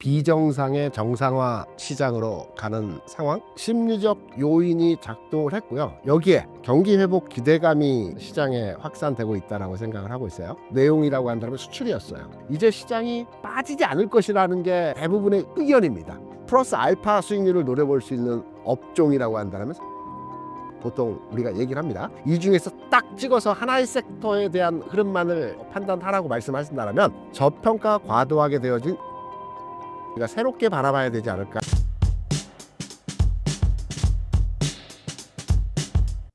비정상의 정상화 시장으로 가는 상황, 심리적 요인이 작동을 했고요. 여기에 경기 회복 기대감이 시장에 확산되고 있다고 생각을 하고 있어요. 내용이라고 한다면 수출이었어요. 이제 시장이 빠지지 않을 것이라는 게 대부분의 의견입니다. 플러스 알파 수익률을 노려볼 수 있는 업종이라고 한다면 보통 우리가 얘기를 합니다. 이 중에서 딱 찍어서 하나의 섹터에 대한 흐름만을 판단하라고 말씀하신다면 저평가 과도하게 되어진 우리가 새롭게 바라봐야 되지 않을까.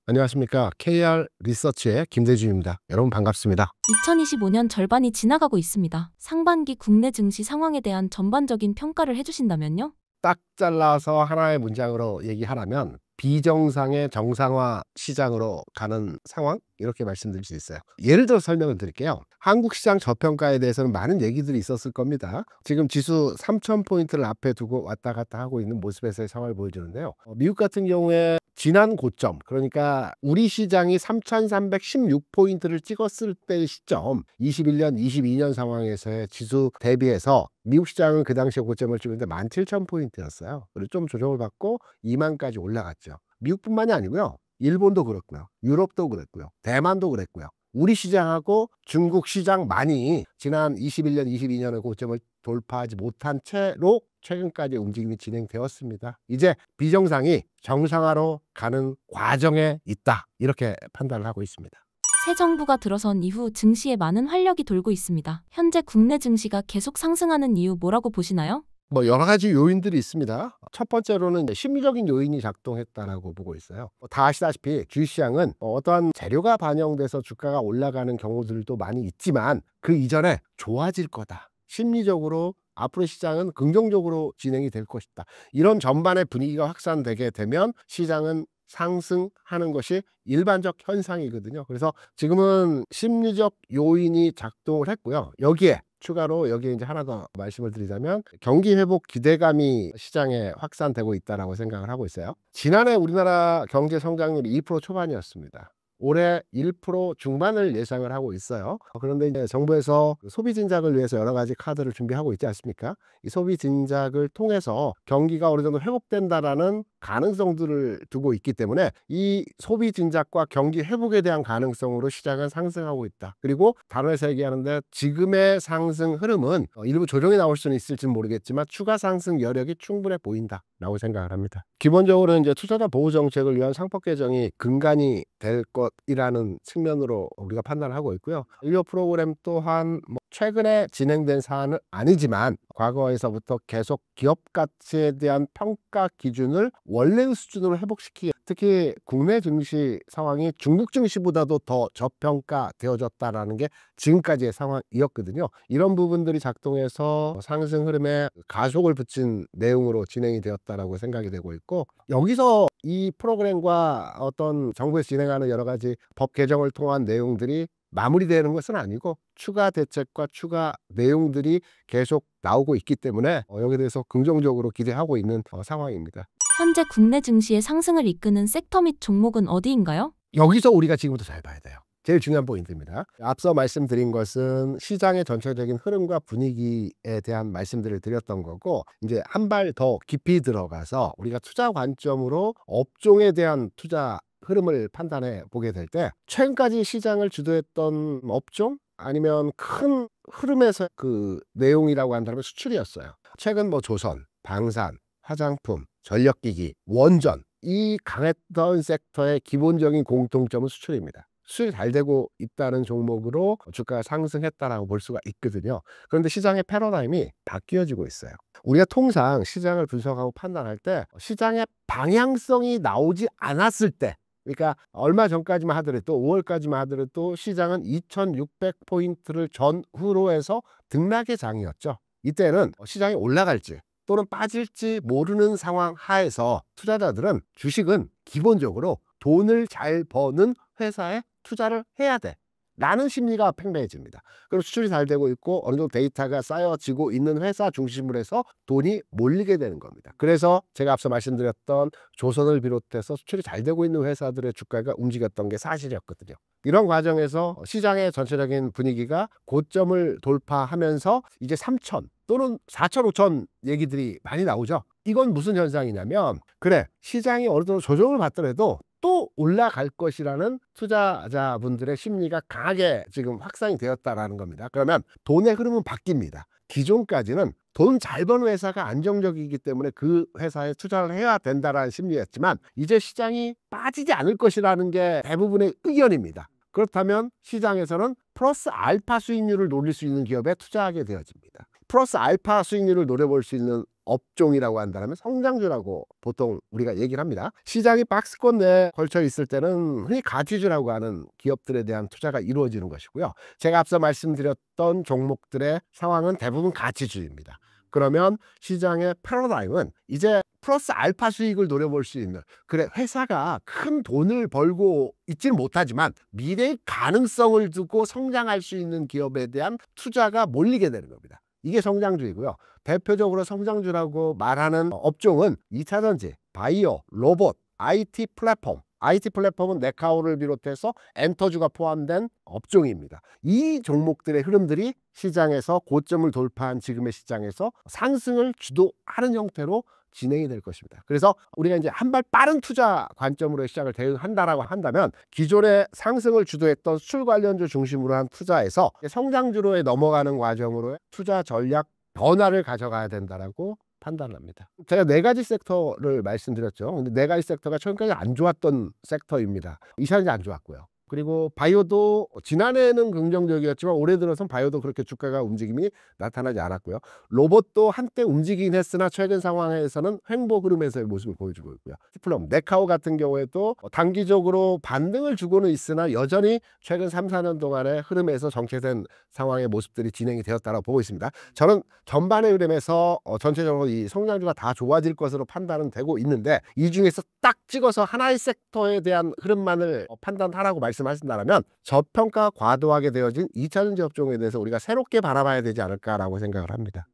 안녕하십니까. KR 리서치의 김대중입니다. 여러분 반갑습니다. 2025년 절반이 지나가고 있습니다. 상반기 국내 증시 상황에 대한 전반적인 평가를 해주신다면요? 딱 잘라서 하나의 문장으로 얘기하라면 비정상의 정상화 시장으로 가는 상황, 이렇게 말씀드릴 수 있어요. 예를 들어 설명을 드릴게요. 한국 시장 저평가에 대해서는 많은 얘기들이 있었을 겁니다. 지금 지수 3000포인트를 앞에 두고 왔다 갔다 하고 있는 모습에서의 상황을 보여주는데요. 미국 같은 경우에 지난 고점, 그러니까 우리 시장이 3316포인트를 찍었을 때의 시점, 21년, 22년 상황에서의 지수 대비해서 미국 시장은 그 당시에 고점을 찍었는데 17000포인트였어요. 그리고 좀 조정을 받고 2만까지 올라갔죠. 미국뿐만이 아니고요. 일본도 그렇고요. 유럽도 그랬고요. 대만도 그랬고요. 우리 시장하고 중국 시장 많이 지난 21년, 22년의 고점을 돌파하지 못한 채로 최근까지 움직임이 진행되었습니다. 이제 비정상이 정상화로 가는 과정에 있다, 이렇게 판단을 하고 있습니다. 새 정부가 들어선 이후 증시에 많은 활력이 돌고 있습니다. 현재 국내 증시가 계속 상승하는 이유 뭐라고 보시나요? 여러 가지 요인들이 있습니다. 첫 번째로는 심리적인 요인이 작동했다라고 보고 있어요. 다 아시다시피 주식시장은 어떠한 재료가 반영돼서 주가가 올라가는 경우들도 많이 있지만 그 이전에 좋아질 거다, 심리적으로 앞으로 시장은 긍정적으로 진행이 될 것이다, 이런 전반의 분위기가 확산되게 되면 시장은 상승하는 것이 일반적 현상이거든요. 그래서 지금은 심리적 요인이 작동을 했고요. 여기에 추가로 이제 하나 더 말씀을 드리자면 경기 회복 기대감이 시장에 확산되고 있다고 생각을 하고 있어요. 지난해 우리나라 경제 성장률이 2% 초반이었습니다. 올해 1% 중반을 예상을 하고 있어요. 그런데 이제 정부에서 소비 진작을 위해서 여러 가지 카드를 준비하고 있지 않습니까? 이 소비 진작을 통해서 경기가 어느 정도 회복된다라는 가능성들을 두고 있기 때문에 이 소비 진작과 경기 회복에 대한 가능성으로 시장은 상승하고 있다. 그리고 단어에서 얘기하는데 지금의 상승 흐름은 일부 조정이 나올 수는 있을지는 모르겠지만 추가 상승 여력이 충분해 보인다 라고 생각을 합니다. 기본적으로 이제 투자자 보호 정책을 위한 상법 개정이 근간이 될 것이라는 측면으로 우리가 판단을 하고 있고요. 일료 프로그램 또한 최근에 진행된 사안은 아니지만 과거에서부터 계속 기업 가치에 대한 평가 기준을 원래의 수준으로 회복시키기, 특히 국내 증시 상황이 중국 증시보다도 더 저평가되어졌다라는 게 지금까지의 상황이었거든요. 이런 부분들이 작동해서 상승 흐름에 가속을 붙인 내용으로 진행이 되었다라고 생각이 되고 있고, 여기서 이 프로그램과 어떤 정부에서 진행하는 여러 가지 법 개정을 통한 내용들이 마무리되는 것은 아니고 추가 대책과 추가 내용들이 계속 나오고 있기 때문에 여기에 대해서 긍정적으로 기대하고 있는 상황입니다. 현재 국내 증시의 상승을 이끄는 섹터 및 종목은 어디인가요? 여기서 우리가 지금부터 잘 봐야 돼요. 제일 중요한 포인트입니다. 앞서 말씀드린 것은 시장의 전체적인 흐름과 분위기에 대한 말씀들을 드렸던 거고, 이제 한 발 더 깊이 들어가서 우리가 투자 관점으로 업종에 대한 투자 흐름을 판단해 보게 될 때 최근까지 시장을 주도했던 업종, 아니면 큰 흐름에서 그 내용이라고 한다면 수출이었어요. 최근 조선, 방산, 화장품, 전력기기, 원전, 이 강했던 섹터의 기본적인 공통점은 수출입니다. 수출이 잘 되고 있다는 종목으로 주가가 상승했다라고 볼 수가 있거든요. 그런데 시장의 패러다임이 바뀌어지고 있어요. 우리가 통상 시장을 분석하고 판단할 때 시장의 방향성이 나오지 않았을 때, 그러니까 얼마 전까지만 하더라도 5월까지만 하더라도 시장은 2600포인트를 전후로 해서 등락의 장이었죠. 이때는 시장이 올라갈지 또는 빠질지 모르는 상황 하에서 투자자들은 주식은 기본적으로 돈을 잘 버는 회사에 투자를 해야 돼 라는 심리가 팽배해집니다. 그럼 수출이 잘 되고 있고 어느 정도 데이터가 쌓여지고 있는 회사 중심으로 해서 돈이 몰리게 되는 겁니다. 그래서 제가 앞서 말씀드렸던 조선을 비롯해서 수출이 잘 되고 있는 회사들의 주가가 움직였던 게 사실이었거든요. 이런 과정에서 시장의 전체적인 분위기가 고점을 돌파하면서 이제 3천 또는 4천, 5천 얘기들이 많이 나오죠. 이건 무슨 현상이냐면, 그래, 시장이 어느 정도 조정을 받더라도 또 올라갈 것이라는 투자자분들의 심리가 강하게 지금 확산이 되었다라는 겁니다. 그러면 돈의 흐름은 바뀝니다. 기존까지는 돈 잘 버는 회사가 안정적이기 때문에 그 회사에 투자를 해야 된다라는 심리였지만, 이제 시장이 빠지지 않을 것이라는 게 대부분의 의견입니다. 그렇다면 시장에서는 플러스 알파 수익률을 노릴 수 있는 기업에 투자하게 되어집니다. 플러스 알파 수익률을 노려볼 수 있는 업종이라고 한다면 성장주라고 보통 우리가 얘기를 합니다. 시장이 박스권 내에 걸쳐 있을 때는 흔히 가치주라고 하는 기업들에 대한 투자가 이루어지는 것이고요. 제가 앞서 말씀드렸던 종목들의 상황은 대부분 가치주입니다. 그러면 시장의 패러다임은 이제 플러스 알파 수익을 노려볼 수 있는, 그래, 회사가 큰 돈을 벌고 있지는 못하지만 미래의 가능성을 두고 성장할 수 있는 기업에 대한 투자가 몰리게 되는 겁니다. 이게 성장주이고요. 대표적으로 성장주라고 말하는 업종은 2차전지, 바이오, 로봇, IT 플랫폼. IT 플랫폼은 네카오를 비롯해서 엔터주가 포함된 업종입니다. 이 종목들의 흐름들이 시장에서 고점을 돌파한 지금의 시장에서 상승을 주도하는 형태로 진행이 될 것입니다. 그래서 우리가 이제 한 발 빠른 투자 관점으로 시장을 대응한다라고 한다면, 기존의 상승을 주도했던 수출 관련주 중심으로 한 투자에서 성장주로 넘어가는 과정으로 투자 전략 변화를 가져가야 된다라고 판단합니다. 제가 네 가지 섹터를 말씀드렸죠. 근데 네 가지 sek터가 최근까지 안 좋았던 섹터입니다. 이차전지 안 좋았고요. 그리고 바이오도 지난해에는 긍정적이었지만 올해 들어선 바이오도 그렇게 주가가 움직임이 나타나지 않았고요. 로봇도 한때 움직이긴 했으나 최근 상황에서는 횡보 흐름에서의 모습을 보여주고 있고요. 플럼 네카오 같은 경우에도 단기적으로 반등을 주고는 있으나 여전히 최근 3, 4년 동안의 흐름에서 정체된 상황의 모습들이 진행이 되었다고 보고 있습니다. 저는 전반의 흐름에서 전체적으로 이 성장주가 다 좋아질 것으로 판단은 되고 있는데, 이 중에서 딱 찍어서 하나의 섹터에 대한 흐름만을 판단하라고 말씀하신다면 저평가 과도하게 되어진 2차전지 업종에 대해서 우리가 새롭게 바라봐야 되지 않을까라고 생각을 합니다.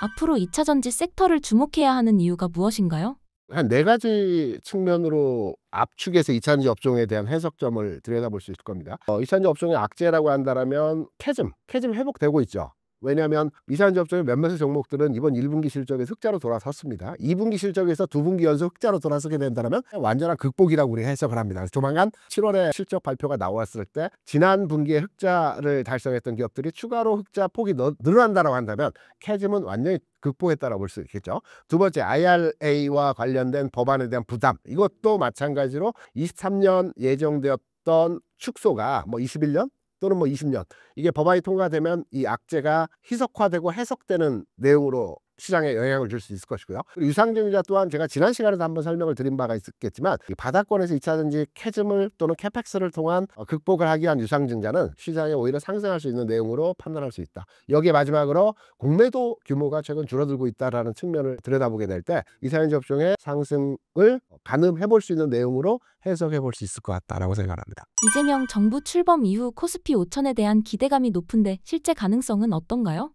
앞으로 2차전지 섹터를 주목해야 하는 이유가 무엇인가요? 한 네 가지 측면으로 압축해서 2차전지 업종에 대한 해석점을 들여다볼 수 있을 겁니다. 2차전지 업종의 악재라고 한다면 캐즘 회복되고 있죠. 왜냐하면 2차전지 업종의 몇몇의 종목들은 이번 1분기 실적에서 흑자로 돌아섰습니다. 2분기 실적에서 2분기 연속 흑자로 돌아서게 된다면 완전한 극복이라고 우리가 해석을 합니다. 그래서 조만간 7월에 실적 발표가 나왔을 때 지난 분기에 흑자를 달성했던 기업들이 추가로 흑자 폭이 늘어난다고 한다면 캐즘은 완전히 극복했다라고 볼 수 있겠죠. 두 번째, IRA와 관련된 법안에 대한 부담, 이것도 마찬가지로 23년 예정되었던 축소가 21년 또는 20년, 이게 법안이 통과되면 이 악재가 희석화되고 해석되는 내용으로 시장에 영향을 줄 수 있을 것이고요. 그리고 유상증자 또한 제가 지난 시간에도 한번 설명을 드린 바가 있겠지만, 바닥권에서 2차전지 캐즘을 또는 캐펙스를 통한 극복을 하기 위한 유상증자는 시장에 오히려 상승할 수 있는 내용으로 판단할 수 있다. 여기에 마지막으로 공매도 규모가 최근 줄어들고 있다는 측면을 들여다보게 될 때 2차전지 업종의 상승을 가늠해 볼 수 있는 내용으로 해석해 볼 수 있을 것 같다라고 생각합니다. 이재명 정부 출범 이후 코스피 5천에 대한 기대감이 높은데 실제 가능성은 어떤가요?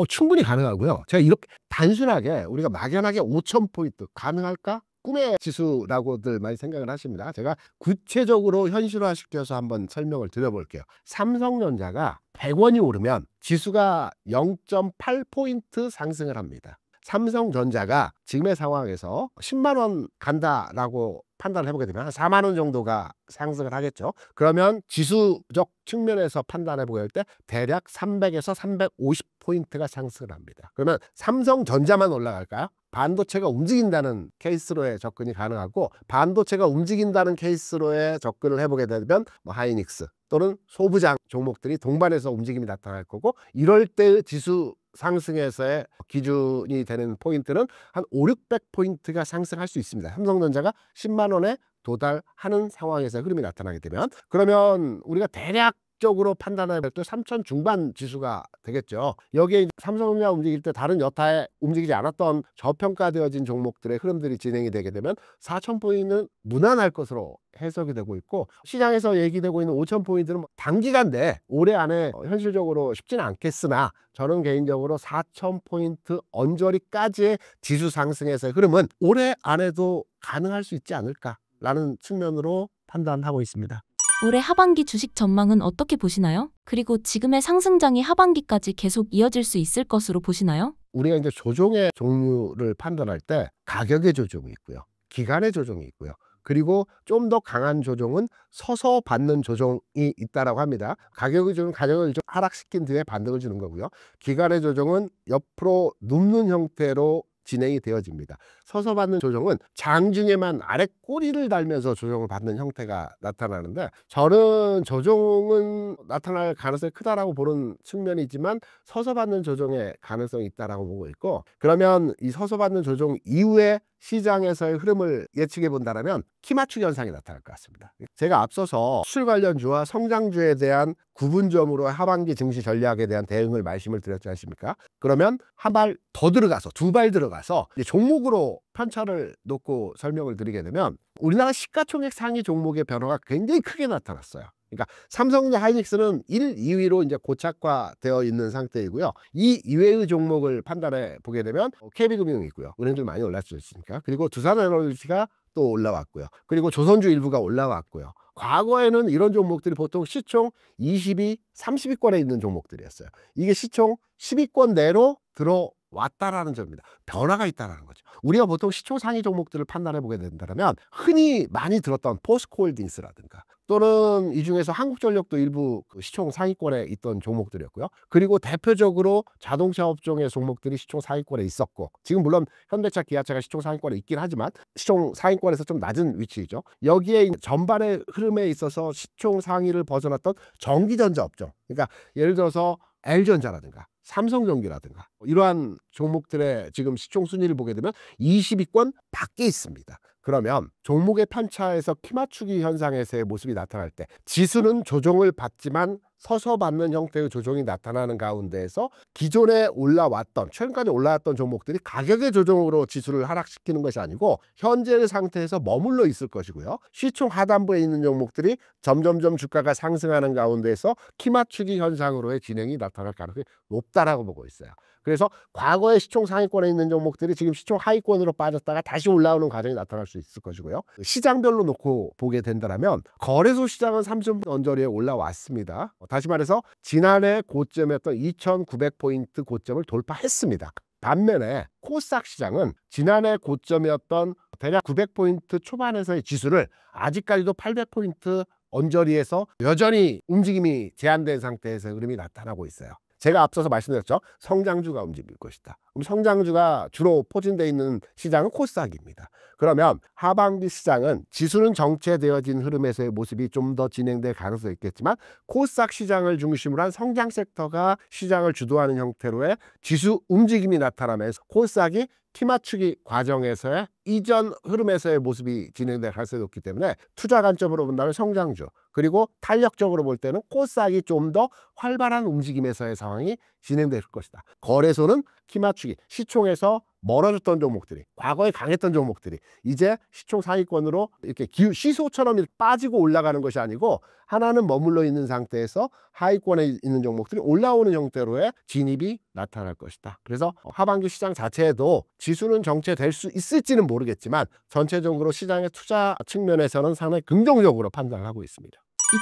충분히 가능하고요. 제가 이렇게 단순하게 우리가 막연하게 5,000포인트 가능할까? 꿈의 지수라고들 많이 생각을 하십니다. 제가 구체적으로 현실화시켜서 한번 설명을 드려볼게요. 삼성전자가 100원이 오르면 지수가 0.8포인트 상승을 합니다. 삼성전자가 지금의 상황에서 10만 원 간다라고 판단을 해보게 되면 한 4만 원 정도가 상승을 하겠죠. 그러면 지수적 측면에서 판단해 보게 될 때 대략 300에서 350포인트가 상승을 합니다. 그러면 삼성전자만 올라갈까요? 반도체가 움직인다는 케이스로의 접근이 가능하고, 반도체가 움직인다는 케이스로의 접근을 해보게 되면 하이닉스 또는 소부장 종목들이 동반해서 움직임이 나타날 거고, 이럴 때 지수 상승에서의 기준이 되는 포인트는 한 5, 600포인트가 상승할 수 있습니다. 삼성전자가 10만 원에 도달하는 상황에서 흐름이 나타나게 되면, 그러면 우리가 대략 공식적으로 판단할 때 3천 중반 지수가 되겠죠. 여기에 삼성전자 움직일 때 다른 여타에 움직이지 않았던 저평가되어진 종목들의 흐름들이 진행이 되게 되면 4천 포인트는 무난할 것으로 해석이 되고 있고, 시장에서 얘기되고 있는 5천 포인트는 단기간 내 올해 안에 현실적으로 쉽지는 않겠으나 저는 개인적으로 4천 포인트 언저리까지의 지수 상승에서의 흐름은 올해 안에도 가능할 수 있지 않을까라는 측면으로 판단하고 있습니다. 올해 하반기 주식 전망은 어떻게 보시나요? 그리고 지금의 상승장이 하반기까지 계속 이어질 수 있을 것으로 보시나요? 우리가 이제 조종의 종류를 판단할 때 가격의 조정이 있고요, 기간의 조정이 있고요, 그리고 좀 더 강한 조정은 서서 받는 조정이 있다라고 합니다. 가격의 조정은 가격을 좀 하락시킨 뒤에 반등을 주는 거고요. 기간의 조정은 옆으로 눕는 형태로 진행이 되어집니다. 서서 받는 조정은 장중에만 아래 꼬리를 달면서 조정을 받는 형태가 나타나는데, 저는 조정은 나타날 가능성이 크다라고 보는 측면이지만 서서 받는 조정의 가능성이 있다라고 보고 있고, 그러면 이 서서 받는 조정 이후에 시장에서의 흐름을 예측해 본다면 키 맞추기 현상이 나타날 것 같습니다. 제가 앞서서 수출 관련주와 성장주에 대한 구분점으로 하반기 증시 전략에 대한 대응을 말씀을 드렸지 않습니까? 그러면 한 발 더 들어가서, 두 발 들어가서 이제 종목으로 편차를 놓고 설명을 드리게 되면, 우리나라 시가총액 상위 종목의 변화가 굉장히 크게 나타났어요. 그러니까 삼성전자 하이닉스는 1, 2위로 이제 고착화되어 있는 상태이고요. 이 이외의 종목을 판단해 보게 되면 KB금융이 있고요. 은행들 많이 올랐으니까. 그리고 두산에너지가 또 올라왔고요. 그리고 조선주 일부가 올라왔고요. 과거에는 이런 종목들이 보통 시총 20위, 30위권에 있는 종목들이었어요. 이게 시총 10위권 내로 들어왔다라는 점입니다. 변화가 있다는 거죠. 우리가 보통 시총 상위 종목들을 판단해 보게 된다면 흔히 많이 들었던 포스코홀딩스라든가, 또는 이 중에서 한국전력도 일부 시총 상위권에 있던 종목들이었고요. 그리고 대표적으로 자동차 업종의 종목들이 시총 상위권에 있었고, 지금 물론 현대차, 기아차가 시총 상위권에 있긴 하지만 시총 상위권에서 좀 낮은 위치이죠. 여기에 전반의 흐름에 있어서 시총 상위를 벗어났던 전기전자 업종, 그러니까 예를 들어서 L전자라든가 삼성전기라든가 이러한 종목들의 지금 시총 순위를 보게 되면 20위권 밖에 있습니다. 그러면 종목의 편차에서 키 맞추기 현상에서의 모습이 나타날 때, 지수는 조정을 받지만 서서 받는 형태의 조정이 나타나는 가운데에서 기존에 올라왔던, 최근까지 올라왔던 종목들이 가격의 조정으로 지수를 하락시키는 것이 아니고 현재의 상태에서 머물러 있을 것이고요. 시총 하단부에 있는 종목들이 점점점 주가가 상승하는 가운데에서 키 맞추기 현상으로의 진행이 나타날 가능성이 높다라고 보고 있어요. 그래서 과거에 시총 상위권에 있는 종목들이 지금 시총 하위권으로 빠졌다가 다시 올라오는 과정이 나타날 수 있을 것이고요. 시장별로 놓고 보게 된다면 거래소 시장은 3천 언저리에 올라왔습니다. 다시 말해서 지난해 고점이었던 2,900포인트 고점을 돌파했습니다. 반면에 코스닥 시장은 지난해 고점이었던 대략 900포인트 초반에서의 지수를 아직까지도 800포인트 언저리에서 여전히 움직임이 제한된 상태에서 흐름이 나타나고 있어요. 제가 앞서서 말씀드렸죠. 성장주가 움직일 것이다. 그럼 성장주가 주로 포진되어 있는 시장은 코스닥입니다. 그러면 하반기 시장은 지수는 정체되어진 흐름에서의 모습이 좀 더 진행될 가능성이 있겠지만, 코스닥 시장을 중심으로 한 성장 섹터가 시장을 주도하는 형태로의 지수 움직임이 나타나면서 코스닥이 키 맞추기 과정에서의 이전 흐름에서의 모습이 진행될 가능성이 높기 때문에 투자 관점으로 본다면 성장주, 그리고 탄력적으로 볼 때는 코스닥이 좀 더 활발한 움직임에서의 상황이 진행될 것이다. 거래소는 키 맞추기, 시총에서 멀어졌던 종목들이, 과거에 강했던 종목들이 이제 시총 상위권으로 이렇게 시소처럼 빠지고 올라가는 것이 아니고 하나는 머물러 있는 상태에서 하위권에 있는 종목들이 올라오는 형태로의 진입이 나타날 것이다. 그래서 하반기 시장 자체에도 지수는 정체될 수 있을지는 모르겠지만 전체적으로 시장의 투자 측면에서는 상당히 긍정적으로 판단을 하고 있습니다.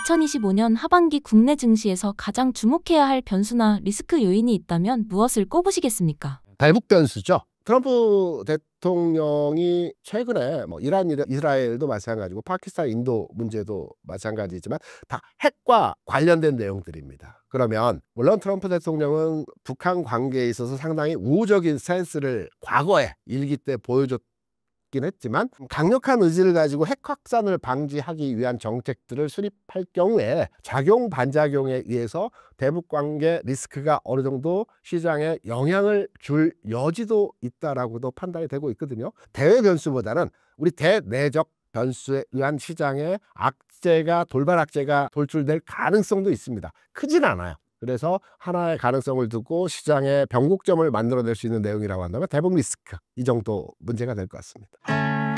2025년 하반기 국내 증시에서 가장 주목해야 할 변수나 리스크 요인이 있다면 무엇을 꼽으시겠습니까? 대북 변수죠. 트럼프 대통령이 최근에 이란, 이스라엘도 마찬가지고 파키스탄, 인도 문제도 마찬가지지만 다 핵과 관련된 내용들입니다. 그러면 물론 트럼프 대통령은 북한 관계에 있어서 상당히 우호적인 스탠스를 과거에 일기 때 보여줬긴 했지만, 강력한 의지를 가지고 핵 확산을 방지하기 위한 정책들을 수립할 경우에 작용 반작용에 의해서 대북 관계 리스크가 어느 정도 시장에 영향을 줄 여지도 있다라고도 판단이 되고 있거든요. 대외 변수보다는 우리 대내적 변수에 의한 시장의 돌발 악재가 돌출될 가능성도 있습니다. 크진 않아요. 그래서 하나의 가능성을 두고 시장에 변곡점을 만들어낼 수 있는 내용이라고 한다면 대북 리스크, 이 정도 문제가 될 것 같습니다.